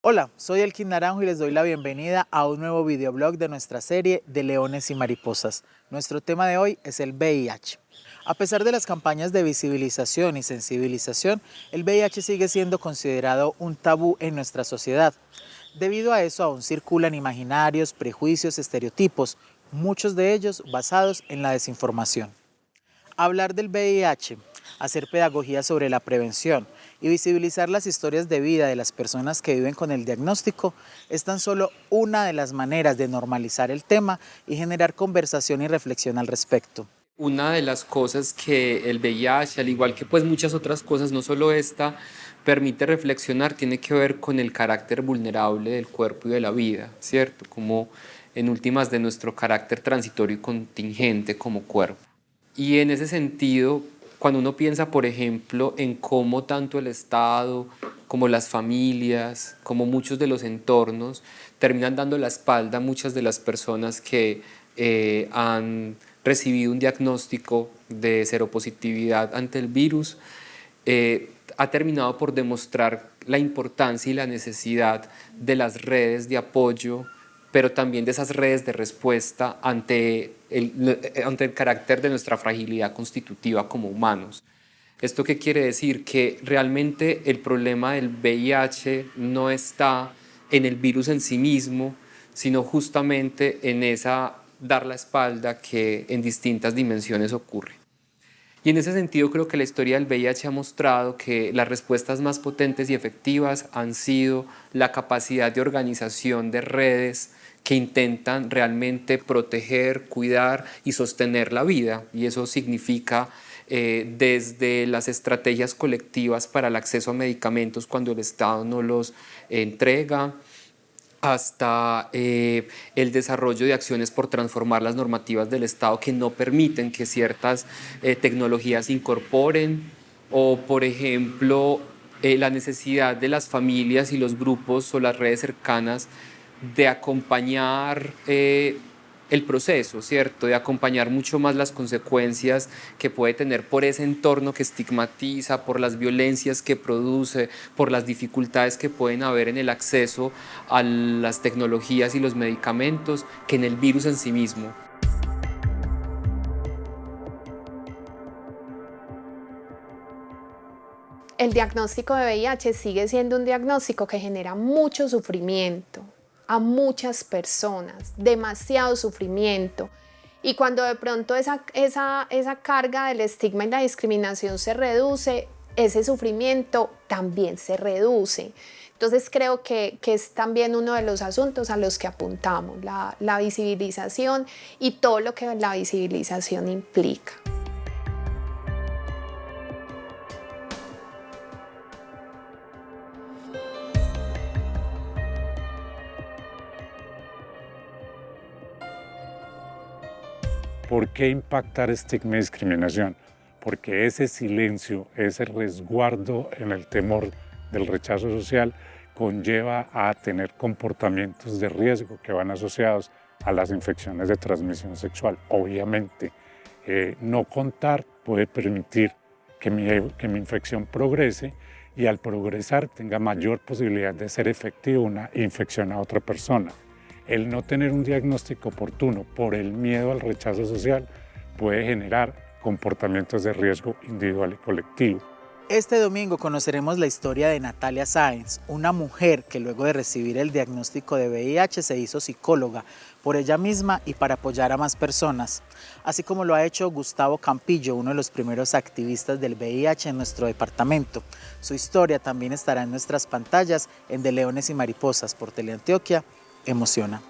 Hola, soy Elkin Naranjo y les doy la bienvenida a un nuevo videoblog de nuestra serie de Leones y Mariposas. Nuestro tema de hoy es el VIH. A pesar de las campañas de visibilización y sensibilización, el VIH sigue siendo considerado un tabú en nuestra sociedad. Debido a eso aún circulan imaginarios, prejuicios, estereotipos, muchos de ellos basados en la desinformación. Hablar del VIH, hacer pedagogía sobre la prevención y visibilizar las historias de vida de las personas que viven con el diagnóstico es tan solo una de las maneras de normalizar el tema y generar conversación y reflexión al respecto. Una de las cosas que el VIH, al igual que pues muchas otras cosas, no solo esta, permite reflexionar, tiene que ver con el carácter vulnerable del cuerpo y de la vida, ¿cierto? Como en últimas de nuestro carácter transitorio y contingente como cuerpo. Y en ese sentido, cuando uno piensa, por ejemplo, en cómo tanto el Estado, como las familias, como muchos de los entornos, terminan dando la espalda a muchas de las personas que han recibido un diagnóstico de seropositividad ante el virus, ha terminado por demostrar la importancia y la necesidad de las redes de apoyo, pero también de esas redes de respuesta ante el carácter de nuestra fragilidad constitutiva como humanos. ¿Esto qué quiere decir? Que realmente el problema del VIH no está en el virus en sí mismo, sino justamente en esa dar la espalda que en distintas dimensiones ocurre. Y en ese sentido creo que la historia del VIH ha mostrado que las respuestas más potentes y efectivas han sido la capacidad de organización de redes que intentan realmente proteger, cuidar y sostener la vida. Y eso significa desde las estrategias colectivas para el acceso a medicamentos cuando el Estado no los entrega, hasta el desarrollo de acciones por transformar las normativas del Estado que no permiten que ciertas tecnologías se incorporen, o por ejemplo la necesidad de las familias y los grupos o las redes cercanas de acompañar el proceso, ¿cierto? De acompañar mucho más las consecuencias que puede tener por ese entorno que estigmatiza, por las violencias que produce, por las dificultades que pueden haber en el acceso a las tecnologías y los medicamentos, que en el virus en sí mismo. El diagnóstico de VIH sigue siendo un diagnóstico que genera mucho sufrimiento a muchas personas, demasiado sufrimiento. Y cuando de pronto esa carga del estigma y la discriminación se reduce, ese sufrimiento también se reduce. Entonces creo que es también uno de los asuntos a los que apuntamos, la visibilización y todo lo que la visibilización implica. ¿Por qué impactar estigma y discriminación? Porque ese silencio, ese resguardo en el temor del rechazo social conlleva a tener comportamientos de riesgo que van asociados a las infecciones de transmisión sexual. Obviamente, no contar puede permitir que mi infección progrese y al progresar tenga mayor posibilidad de ser efectiva una infección a otra persona. El no tener un diagnóstico oportuno por el miedo al rechazo social puede generar comportamientos de riesgo individual y colectivo. Este domingo conoceremos la historia de Natalia Sáenz, una mujer que luego de recibir el diagnóstico de VIH se hizo psicóloga por ella misma y para apoyar a más personas, así como lo ha hecho Gustavo Campillo, uno de los primeros activistas del VIH en nuestro departamento. Su historia también estará en nuestras pantallas en De Leones y Mariposas por Teleantioquia. Emociona.